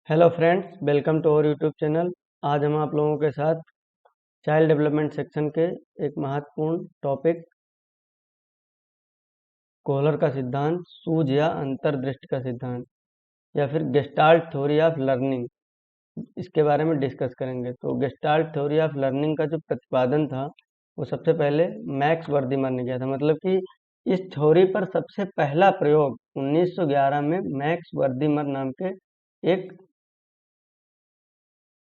Hello friends, welcome to our YouTube channel. आज हम आप लोगों के साथ चाइल्ड डेवलपमेंट सेक्शन के एक महत्वपूर्ण टॉपिक कोहलर का सिद्धांत, सूझ या अंतर्दृष्टि का सिद्धांत या फिर गेस्टाल्ट थ्योरी ऑफ लर्निंग, इसके बारे में डिस्कस करेंगे। तो गेस्टाल्ट थ्योरी ऑफ लर्निंग का जो प्रतिपादन था वो सबसे पहले मैक्स वर्दीमर ने किया था। मतलब कि इस थ्योरी पर सबसे पहला प्रयोग 1911 में मैक्स वर्दीमर नाम के एक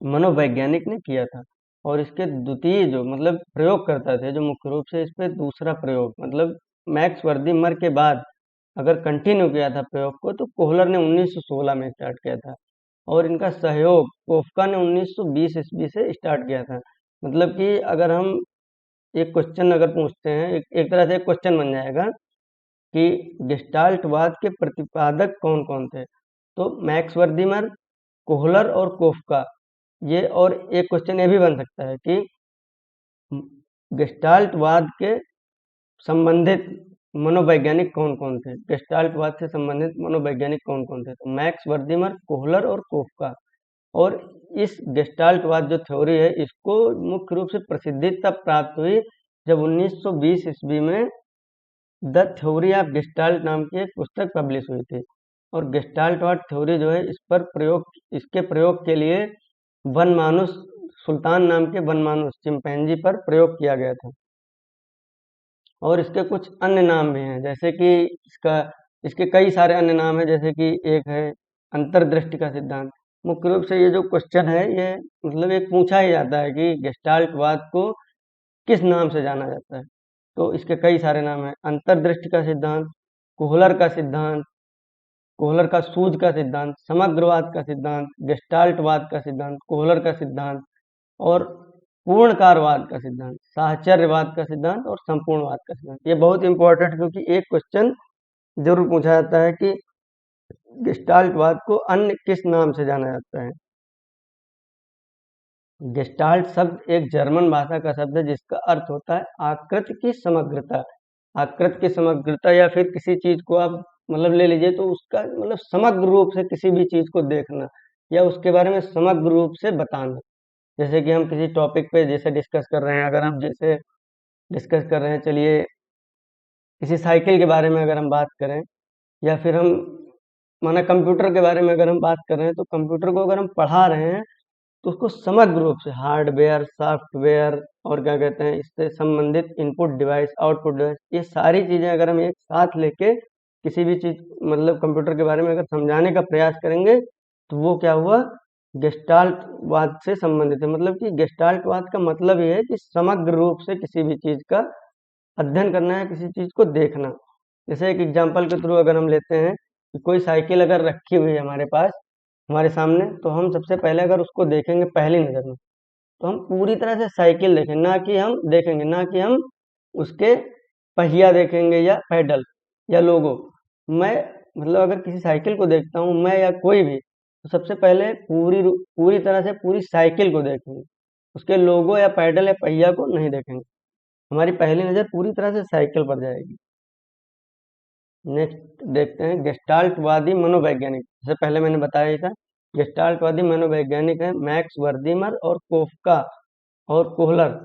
मनोवैज्ञानिक ने किया था। और इसके द्वितीय जो मतलब प्रयोग करता थे, जो मुख्य रूप से इस पे दूसरा प्रयोग मतलब मैक्स वर्दीमर के बाद अगर कंटिन्यू किया था प्रयोग को, तो कोहलर ने 1916 में स्टार्ट किया था। और इनका सहयोग कोफका ने 1920 ईस्वी से स्टार्ट किया था। मतलब कि अगर हम एक क्वेश्चन अगर पूछते हैं, एक तरह से एक क्वेश्चन बन जाएगा कि गेस्टाल्टवाद के प्रतिपादक कौन कौन थे, तो मैक्स वर्दीमर, कोहलर और कोफका। ये और एक क्वेश्चन ये भी बन सकता है कि गेस्टाल्टवाद के संबंधित मनोवैज्ञानिक कौन कौन थे, गेस्टाल्टवाद से संबंधित मनोवैज्ञानिक कौन कौन थे, तो मैक्स वर्दीमर, कोहलर और कोफका। और इस गेस्टाल्टवाद जो थ्योरी है, इसको मुख्य रूप से प्रसिद्धि तब प्राप्त हुई जब 1920 ईस्वी में द थ्योरी ऑफ गेस्टाल्ट नाम की एक पुस्तक पब्लिश हुई थी। और गेस्टाल्टवाद थ्योरी जो है, इसके प्रयोग के लिए वनमानुस, सुल्तान नाम के वनमानुस चिंपैंजी पर प्रयोग किया गया था। और इसके कुछ अन्य नाम भी हैं, जैसे कि इसके कई सारे अन्य नाम हैं, जैसे कि एक है अंतर्दृष्टि का सिद्धांत। मुख्य रूप से ये जो क्वेश्चन है, ये मतलब एक पूछा ही जाता है कि गेस्टाल्टवाद को किस नाम से जाना जाता है। तो इसके कई सारे नाम हैं, अंतर्दृष्टि का सिद्धांत, कोहलर का सिद्धांत, कोहलर का सूझ का सिद्धांत, समग्रवाद का सिद्धांत, गेस्टाल्टवाद का सिद्धांत, कोहलर का सिद्धांत और पूर्णकारवाद का सिद्धांत, साहचर्यवाद का सिद्धांत और संपूर्णवाद का सिद्धांत। ये बहुत इंपॉर्टेंट है, क्योंकि एक क्वेश्चन जरूर पूछा जाता है कि गेस्टाल्टवाद को अन्य किस नाम से जाना जाता है। गेस्टाल्ट शब्द एक जर्मन भाषा का शब्द है, जिसका अर्थ होता है आकृति की समग्रता। आकृति की समग्रता, या फिर किसी चीज को आप मतलब ले लीजिए तो उसका मतलब समग्र रूप से किसी भी चीज को देखना या उसके बारे में समग्र रूप से बताना। जैसे कि हम किसी टॉपिक पे जैसे डिस्कस कर रहे हैं, अगर हम जैसे डिस्कस कर रहे हैं, चलिए किसी साइकिल के बारे में अगर हम बात करें, या फिर हम माना कंप्यूटर के बारे में अगर हम बात कर रहे हैं, तो कंप्यूटर को अगर हम पढ़ा रहे हैं तो उसको समग्र रूप से हार्डवेयर, सॉफ्टवेयर और क्या कहते हैं इससे संबंधित इनपुट डिवाइस, आउटपुट डिवाइस, ये सारी चीजें अगर हम एक साथ लेके किसी भी चीज मतलब कंप्यूटर के बारे में अगर समझाने का प्रयास करेंगे, तो वो क्या हुआ, गेस्टाल्टवाद से संबंधित है। मतलब कि गेस्टाल्टवाद का मतलब ये है कि समग्र रूप से किसी भी चीज का अध्ययन करना है, किसी चीज को देखना। जैसे एक एग्जांपल के थ्रू अगर हम लेते हैं कि कोई साइकिल अगर रखी हुई है हमारे पास, हमारे सामने, तो हम सबसे पहले अगर उसको देखेंगे पहली नजर में, तो हम पूरी तरह से साइकिल देखेंगे, ना कि हम उसके पहिया देखेंगे या पैडल या लोगो। मैं मतलब अगर किसी साइकिल को देखता हूँ, मैं या कोई भी, तो सबसे पहले पूरी तरह से पूरी साइकिल को देखेंगे, उसके लोगो या पैडल या पहिया को नहीं देखेंगे। हमारी पहली नजर पूरी तरह से साइकिल पर जाएगी। नेक्स्ट देखते हैं गेस्टाल्टवादी मनोवैज्ञानिक। जैसे पहले मैंने बताया ही था, गेस्टाल्टवादी मनोवैज्ञानिक है मैक्स वर्दीमर और कोफका और कोहलर।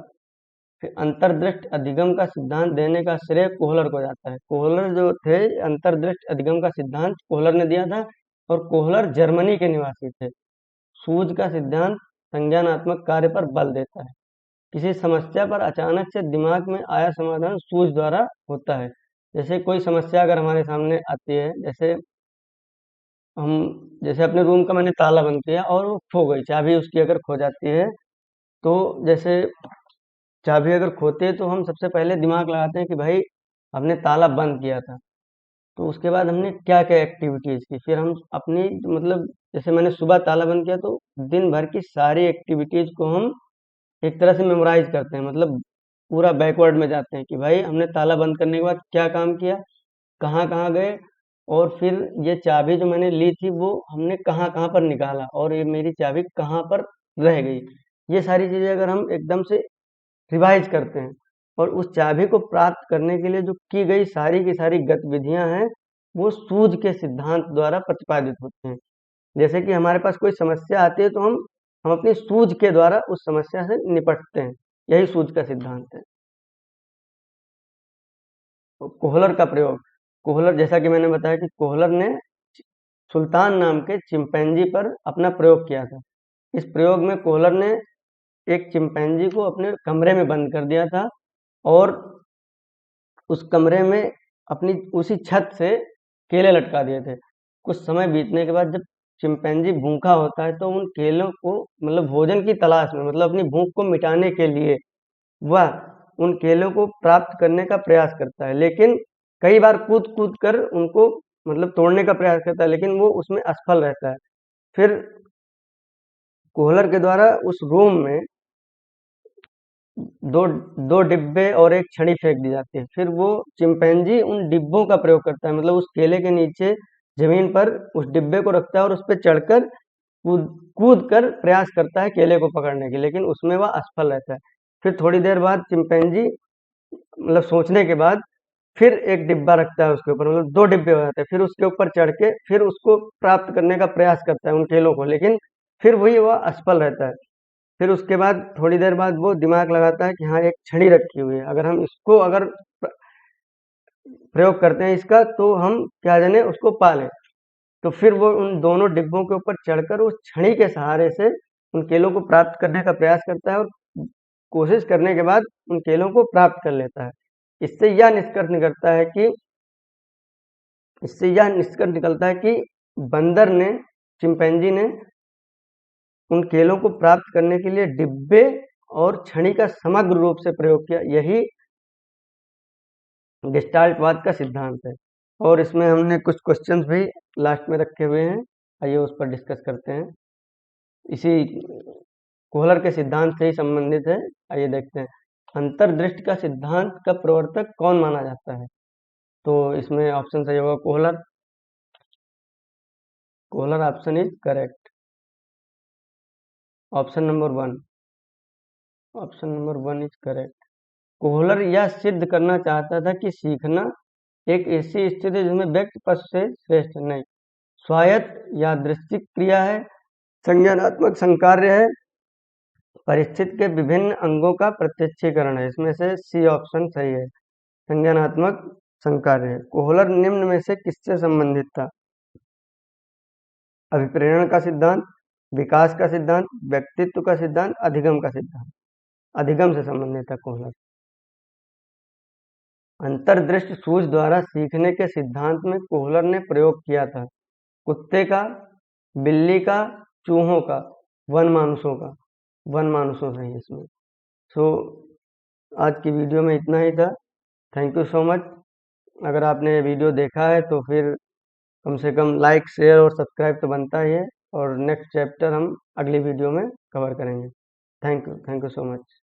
फिर अंतर्दृष्टि अधिगम का सिद्धांत देने का श्रेय कोहलर को जाता है। कोहलर जो थे, अंतर्दृष्टि अधिगम का सिद्धांत कोहलर ने दिया था, और कोहलर जर्मनी के निवासी थे। सूझ का सिद्धांत संज्ञानात्मक कार्य पर बल देता है। किसी समस्या पर अचानक से दिमाग में आया समाधान सूझ द्वारा होता है। जैसे कोई समस्या अगर हमारे सामने आती है, हम जैसे अपने रूम का मैंने ताला बंद किया और वो खो गई, चाबी उसकी अगर खो जाती है, तो जैसे चाबी अगर खोते हैं तो हम सबसे पहले दिमाग लगाते हैं कि भाई हमने ताला बंद किया था, तो उसके बाद हमने क्या क्या एक्टिविटीज की, फिर हम अपनी मतलब जैसे मैंने सुबह ताला बंद किया, तो दिन भर की सारी एक्टिविटीज को हम एक तरह से मेमोराइज करते हैं। मतलब पूरा बैकवर्ड में जाते हैं कि भाई हमने ताला बंद करने के बाद क्या काम किया, कहाँ कहाँ गए, और फिर ये चाबी जो मैंने ली थी वो हमने कहाँ कहाँ पर निकाला, और ये मेरी चाबी कहाँ पर रह गई। ये सारी चीजें अगर हम एकदम से रिवाइज करते हैं, और उस चाबी को प्राप्त करने के लिए जो की गई सारी की सारी गतिविधियां हैं, वो सूझ के सिद्धांत द्वारा प्रतिपादित होती हैं। जैसे कि हमारे पास कोई समस्या आती है तो हम अपनी सूझ के द्वारा उस समस्या से निपटते हैं, यही सूझ का सिद्धांत है। तो कोहलर का प्रयोग, कोहलर जैसा कि मैंने बताया कि कोहलर ने सुल्तान नाम के चिंपैंजी पर अपना प्रयोग किया था। इस प्रयोग में कोहलर ने एक चिंपैंजी को अपने कमरे में बंद कर दिया था और उस कमरे में अपनी उसी छत से केले लटका दिए थे। कुछ समय बीतने के बाद जब चिंपैंजी भूखा होता है तो उन केलों को मतलब भोजन की तलाश में, मतलब अपनी भूख को मिटाने के लिए वह उन केलों को प्राप्त करने का प्रयास करता है, लेकिन कई बार कूद कूद कर उनको मतलब तोड़ने का प्रयास करता है, लेकिन वो उसमें असफल रहता है। फिर कोहलर के द्वारा उस रूम में दो दो डिब्बे और एक छड़ी फेंक दी जाती है। फिर वो चिंपैंजी उन डिब्बों का प्रयोग करता है, मतलब उस केले के नीचे जमीन पर उस डिब्बे को रखता है और उस पर चढ़कर कूद कूद कर प्रयास करता है केले को पकड़ने की, लेकिन उसमें वह असफल रहता है। फिर थोड़ी देर बाद चिंपैंजी मतलब सोचने के बाद फिर एक डिब्बा रखता है उसके ऊपर, मतलब दो डिब्बे हो जाते हैं। फिर उसके ऊपर चढ़ के फिर उसको प्राप्त करने का प्रयास करता है उन केलों को, लेकिन फिर वही वह असफल रहता है। फिर उसके बाद थोड़ी देर बाद वो दिमाग लगाता है कि हाँ एक छड़ी रखी हुई है, अगर हम इसको अगर प्रयोग करते हैं इसका तो हम क्या जाने उसको पालें। तो फिर वो उन दोनों डिब्बों के ऊपर चढ़कर उस छड़ी के सहारे से उन केलों को प्राप्त करने का प्रयास करता है और कोशिश करने के बाद उन केलों को प्राप्त कर लेता है। इससे यह निष्कर्ष निकलता है कि इससे यह निष्कर्ष निकलता है कि बंदर ने चिंपैंजी ने उन केलों को प्राप्त करने के लिए डिब्बे और छड़ी का समग्र रूप से प्रयोग किया। यही गेस्टाल्टवाद का सिद्धांत है। और इसमें हमने कुछ क्वेश्चंस भी लास्ट में रखे हुए हैं, आइए उस पर डिस्कस करते हैं। इसी कोहलर के सिद्धांत से ही संबंधित है, आइए देखते हैं। अंतर्दृष्टि का सिद्धांत का प्रवर्तक कौन माना जाता है? तो इसमें ऑप्शन सही होगा Kohler. Kohler option is correct. Option number one, option number one is correct. Kohler यह सिद्ध करना चाहता था कि सीखना एक ऐसी स्थिति है जिसमें व्यक्ति पशु से श्रेष्ठ नहीं, स्वायत्त यादृच्छिक क्रिया है, संज्ञानात्मक संकार्य है, परिस्थिति के विभिन्न अंगों का प्रत्यक्षीकरण है। इसमें से सी ऑप्शन सही है, संज्ञानात्मक संकार्य है। कोहलर निम्न में से किससे संबंधित था? अभिप्रेरण का सिद्धांत, विकास का सिद्धांत, व्यक्तित्व का सिद्धांत, अधिगम का सिद्धांत। अधिगम से संबंधित था कोहलर। अंतर्दृष्टि सूझ द्वारा सीखने के सिद्धांत में कोहलर ने प्रयोग किया था कुत्ते का, बिल्ली का, चूहों का, वन मानुषों का। वन मानुषों से ही इसमें। सो आज की वीडियो में इतना ही था। Thank you so much. अगर आपने ये वीडियो देखा है तो फिर कम से कम लाइक शेयर और सब्सक्राइब तो बनता ही है, और नेक्स्ट चैप्टर हम अगली वीडियो में कवर करेंगे। Thank you so much.